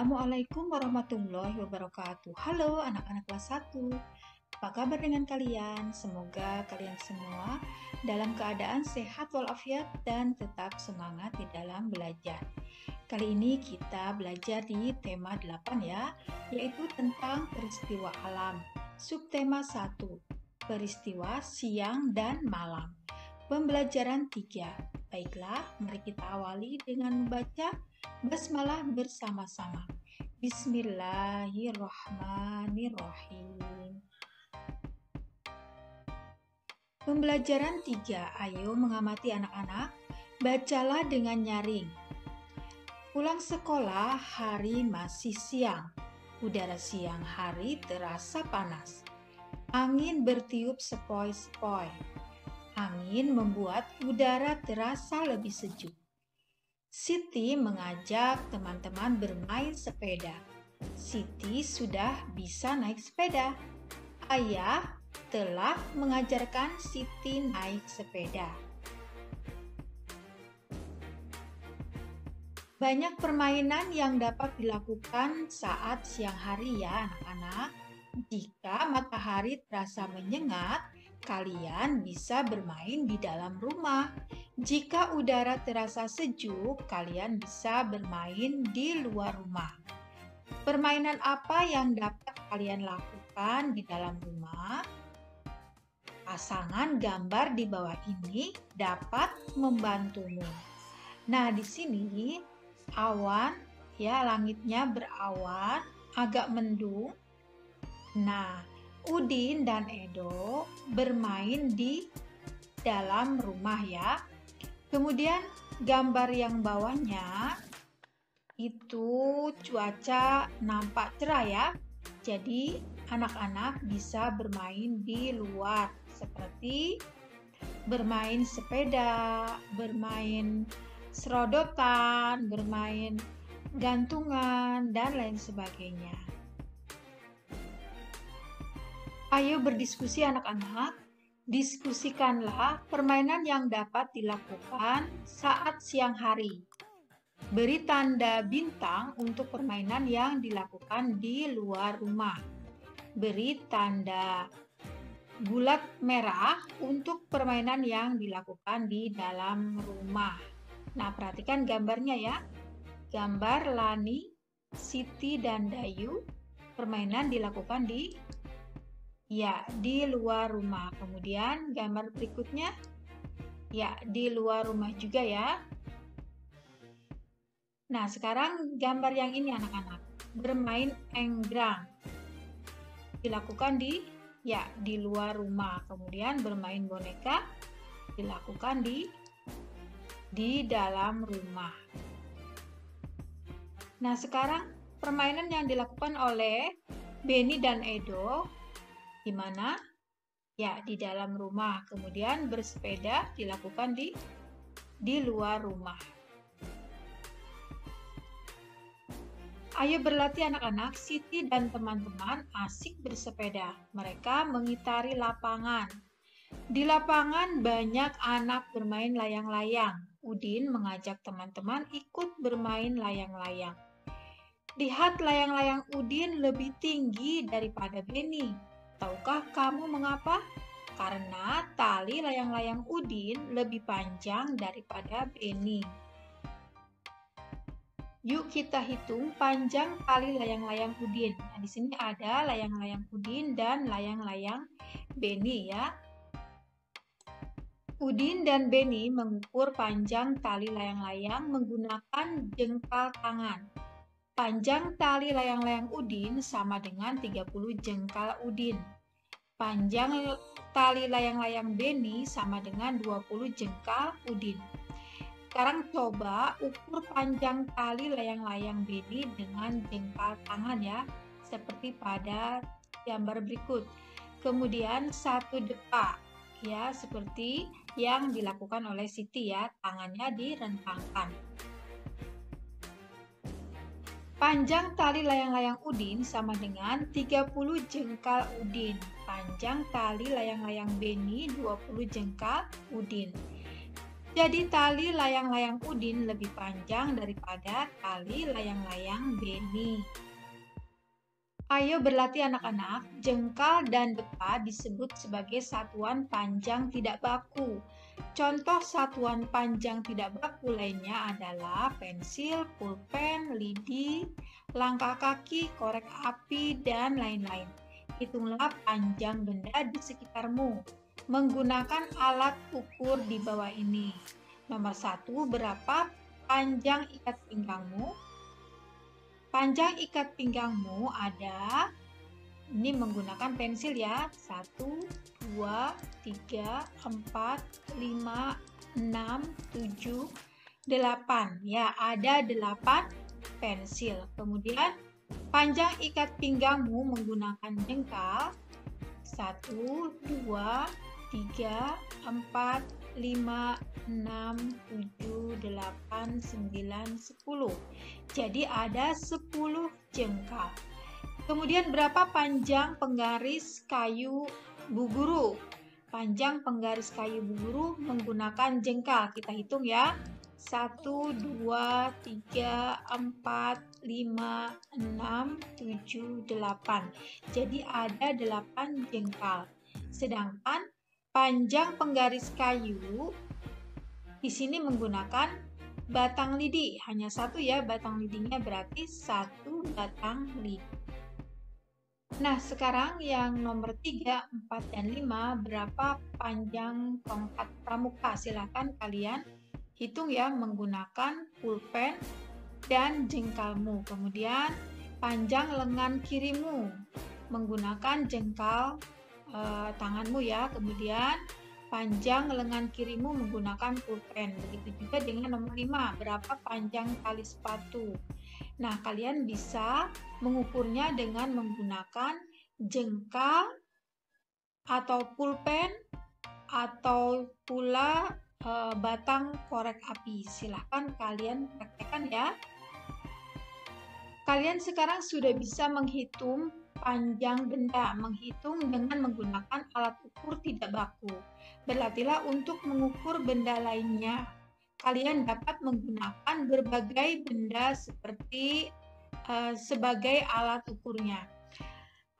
Assalamualaikum warahmatullahi wabarakatuh. Halo anak-anak kelas 1. Apa kabar dengan kalian? Semoga kalian semua dalam keadaan sehat walafiat dan tetap semangat di dalam belajar. Kali ini kita belajar di tema 8 ya, yaitu tentang peristiwa alam. Subtema 1, peristiwa siang dan malam. Pembelajaran 3. Baiklah, mari kita awali dengan membaca basmalah bersama-sama. Bismillahirrahmanirrahim. Pembelajaran 3. Ayo mengamati anak-anak. Bacalah dengan nyaring. Pulang sekolah, hari masih siang. Udara siang hari terasa panas. Angin bertiup sepoi-sepoi. Angin membuat udara terasa lebih sejuk. Siti mengajak teman-teman bermain sepeda. Siti sudah bisa naik sepeda. Ayah telah mengajarkan Siti naik sepeda. Banyak permainan yang dapat dilakukan saat siang hari ya anak-anak. Jika matahari terasa menyengat, kalian bisa bermain di dalam rumah. Jika udara terasa sejuk, kalian bisa bermain di luar rumah. Permainan apa yang dapat kalian lakukan di dalam rumah? Pasangan gambar di bawah ini dapat membantumu. Nah, di sini awan, ya, langitnya berawan, agak mendung. Nah, Udin dan Edo bermain di dalam rumah ya. Kemudian gambar yang bawahnya itu cuaca nampak cerah ya. Jadi anak-anak bisa bermain di luar seperti bermain sepeda, bermain serodotan, bermain gantungan, dan lain sebagainya. Ayo berdiskusi anak-anak, diskusikanlah permainan yang dapat dilakukan saat siang hari. Beri tanda bintang untuk permainan yang dilakukan di luar rumah. Beri tanda bulat merah untuk permainan yang dilakukan di dalam rumah. Nah, perhatikan gambarnya ya. Gambar Lani, Siti, dan Dayu. Permainan dilakukan di luar rumah. Kemudian gambar berikutnya, di luar rumah juga ya. Nah, sekarang gambar yang ini anak-anak, bermain enggrang. Dilakukan di luar rumah. Kemudian bermain boneka dilakukan di dalam rumah. Nah, sekarang permainan yang dilakukan oleh Beni dan Edo di mana? Ya, di dalam rumah. Kemudian bersepeda dilakukan di luar rumah. Ayo berlatih anak-anak. Siti dan teman-teman asik bersepeda. Mereka mengitari lapangan. Di lapangan banyak anak bermain layang-layang. Udin mengajak teman-teman ikut bermain layang-layang. Lihat layang-layang Udin lebih tinggi daripada Beni. Tahukah kamu mengapa? Karena tali layang-layang Udin lebih panjang daripada Beni. Yuk kita hitung panjang tali layang-layang Udin. Nah, di sini ada layang-layang Udin dan layang-layang Beni ya. Udin dan Beni mengukur panjang tali layang-layang menggunakan jengkal tangan. Panjang tali layang-layang Udin sama dengan 30 jengkal Udin. Panjang tali layang-layang Beni sama dengan 20 jengkal Udin. Sekarang coba ukur panjang tali layang-layang Beni dengan jengkal tangan ya, seperti pada gambar berikut. Kemudian satu depak ya, seperti yang dilakukan oleh Siti ya, tangannya direntangkan. Panjang tali layang-layang Udin sama dengan 30 jengkal Udin. Panjang tali layang-layang Beni 20 jengkal Udin. Jadi tali layang-layang Udin lebih panjang daripada tali layang-layang Beni. Ayo berlatih anak-anak, jengkal dan depa disebut sebagai satuan panjang tidak baku. Contoh satuan panjang tidak baku lainnya adalah pensil, pulpen, lidi, langkah kaki, korek api, dan lain-lain. Hitunglah panjang benda di sekitarmu menggunakan alat ukur di bawah ini. Nomor 1, berapa panjang ikat pinggangmu? Panjang ikat pinggangmu ada, ini menggunakan pensil ya, 1, 2, 3, 4, 5, 6, 7, 8. Ya, ada 8 pensil. Kemudian, panjang ikat pinggangmu menggunakan jengkal, 1, 2, 3, 4, 5, 6, 7, 8, 9, 10. Jadi ada 10 jengkal. Kemudian berapa panjang penggaris kayu Bu Guru? Panjang penggaris kayu Bu Guru menggunakan jengkal. Kita hitung ya. 1, 2, 3, 4, 5, 6, 7, 8. Jadi ada 8 jengkal. Sedangkan panjang penggaris kayu di sini menggunakan batang lidi. Hanya 1 ya, batang lidinya berarti 1 batang lidi. Nah, sekarang yang nomor 3, 4, dan 5, berapa panjang tongkat pramuka? Silakan kalian hitung ya menggunakan pulpen dan jengkalmu. Kemudian panjang lengan kirimu menggunakan jengkal tanganmu ya. Kemudian panjang lengan kirimu menggunakan pulpen. Begitu juga dengan nomor 5, berapa panjang tali sepatu? Nah, kalian bisa mengukurnya dengan menggunakan jengkal atau pulpen atau pula batang korek api. Silahkan kalian praktekkan ya. Kalian sekarang sudah bisa menghitung panjang benda, menghitung dengan menggunakan alat ukur tidak baku. Berlatihlah untuk mengukur benda lainnya. Kalian dapat menggunakan berbagai benda seperti sebagai alat ukurnya.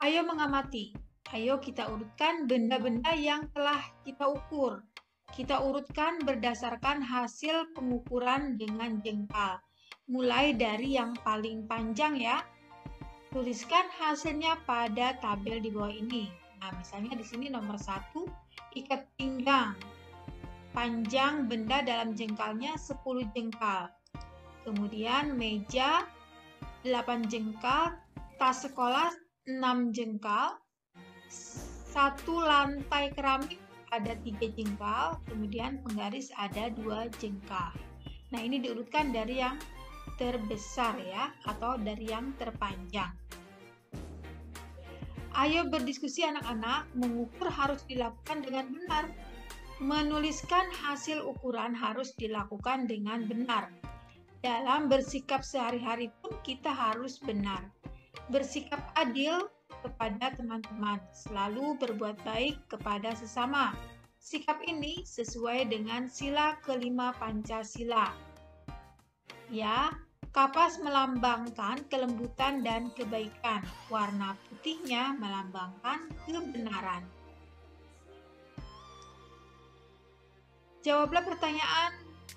Ayo mengamati. Ayo kita urutkan benda-benda yang telah kita ukur. Kita urutkan berdasarkan hasil pengukuran dengan jengkal. Mulai dari yang paling panjang ya. Tuliskan hasilnya pada tabel di bawah ini. Nah, misalnya di sini nomor 1, ikat pinggang. Panjang benda dalam jengkalnya 10 jengkal. Kemudian meja 8 jengkal, tas sekolah 6 jengkal, 1 lantai keramik ada 3 jengkal, kemudian penggaris ada 2 jengkal. Nah, ini diurutkan dari yang terbesar ya, atau dari yang terpanjang. Ayo berdiskusi anak-anak, mengukur harus dilakukan dengan benar. Menuliskan hasil ukuran harus dilakukan dengan benar. Dalam bersikap sehari-hari pun kita harus benar. Bersikap adil kepada teman-teman, selalu berbuat baik kepada sesama. Sikap ini sesuai dengan sila kelima Pancasila. Ya, kapas melambangkan kelembutan dan kebaikan. Warna putihnya melambangkan kebenaran. Jawablah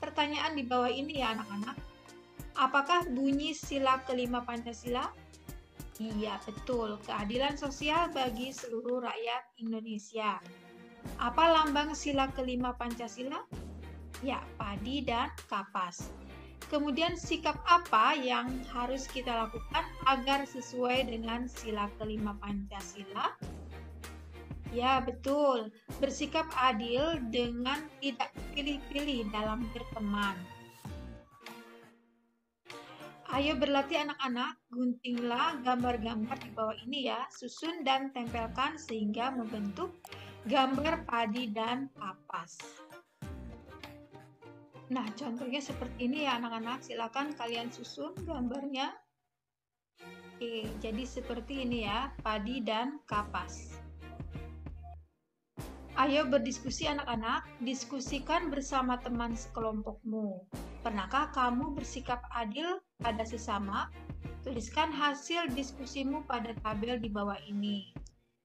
pertanyaan di bawah ini ya anak-anak. Apakah bunyi sila kelima Pancasila? Iya, betul. Keadilan sosial bagi seluruh rakyat Indonesia. Apa lambang sila kelima Pancasila? Ya, padi dan kapas. Kemudian sikap apa yang harus kita lakukan agar sesuai dengan sila kelima Pancasila? Ya, betul. Bersikap adil dengan tidak pilih-pilih dalam berteman. Ayo berlatih anak-anak, guntinglah gambar-gambar di bawah ini ya. Susun dan tempelkan sehingga membentuk gambar padi dan kapas. Nah, contohnya seperti ini ya anak-anak. Silakan kalian susun gambarnya. Oke, jadi seperti ini ya, padi dan kapas. Ayo berdiskusi anak-anak, diskusikan bersama teman sekelompokmu. Pernahkah kamu bersikap adil pada sesama? Tuliskan hasil diskusimu pada tabel di bawah ini.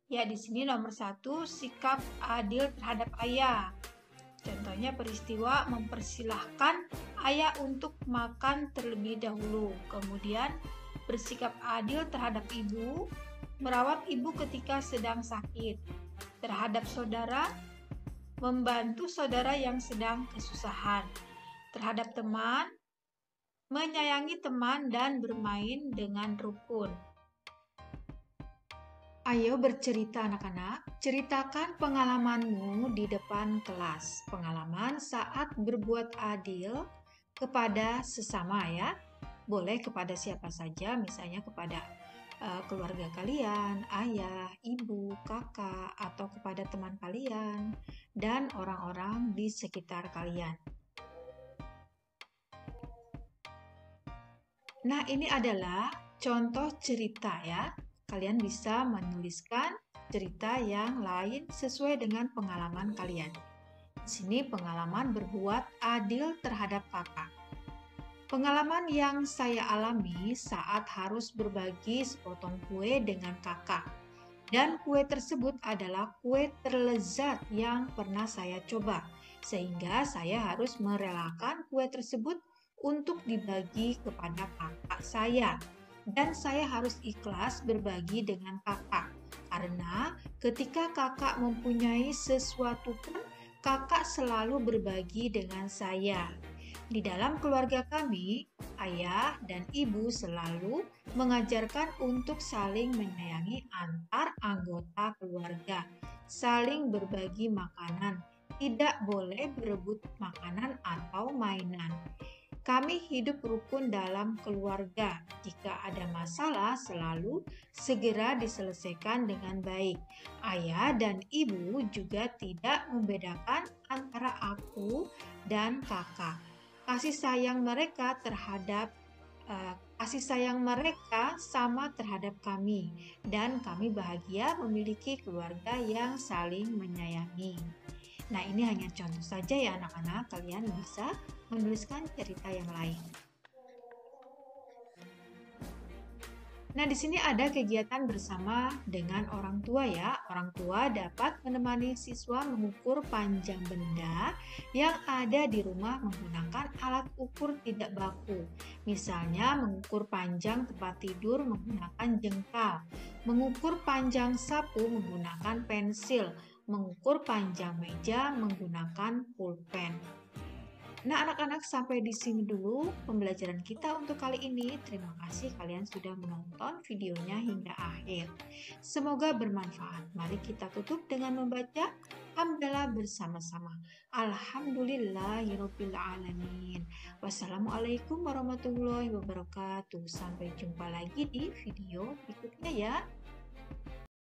Ya, di sini nomor 1, sikap adil terhadap ayah. Contohnya peristiwa mempersilahkan ayah untuk makan terlebih dahulu. Kemudian bersikap adil terhadap ibu, merawat ibu ketika sedang sakit. Terhadap saudara, membantu saudara yang sedang kesusahan. Terhadap teman, menyayangi teman dan bermain dengan rukun. Ayo bercerita anak-anak, ceritakan pengalamanmu di depan kelas. Pengalaman saat berbuat adil kepada sesama ya. Boleh kepada siapa saja, misalnya kepada keluarga kalian, ayah, ibu, kakak, atau kepada teman kalian, dan orang-orang di sekitar kalian. Nah, ini adalah contoh cerita ya. Kalian bisa menuliskan cerita yang lain sesuai dengan pengalaman kalian. Di sini pengalaman berbuat adil terhadap kakak. Pengalaman yang saya alami saat harus berbagi sepotong kue dengan kakak. Dan kue tersebut adalah kue terlezat yang pernah saya coba. Sehingga saya harus merelakan kue tersebut untuk dibagi kepada kakak saya. Dan saya harus ikhlas berbagi dengan kakak. Karena ketika kakak mempunyai sesuatu pun, kakak selalu berbagi dengan saya. Di dalam keluarga kami, ayah dan ibu selalu mengajarkan untuk saling menyayangi antar anggota keluarga, saling berbagi makanan, tidak boleh berebut makanan atau mainan. Kami hidup rukun dalam keluarga. Jika ada masalah, selalu segera diselesaikan dengan baik. Ayah dan ibu juga tidak membedakan antara aku dan kakak. Kasih sayang mereka sama terhadap kami, dan kami bahagia memiliki keluarga yang saling menyayangi. Nah, ini hanya contoh saja ya anak-anak, kalian bisa menuliskan cerita yang lain. Nah, di sini ada kegiatan bersama dengan orang tua ya. Orang tua dapat menemani siswa mengukur panjang benda yang ada di rumah menggunakan alat ukur tidak baku. Misalnya mengukur panjang tempat tidur menggunakan jengkal, mengukur panjang sapu menggunakan pensil, mengukur panjang meja menggunakan pulpen. Nah, anak-anak, sampai di sini dulu pembelajaran kita untuk kali ini. Terima kasih kalian sudah menonton videonya hingga akhir. Semoga bermanfaat. Mari kita tutup dengan membaca hamdalah bersama-sama. Alhamdulillahirabbil alamin. Wassalamualaikum warahmatullahi wabarakatuh. Sampai jumpa lagi di video berikutnya ya.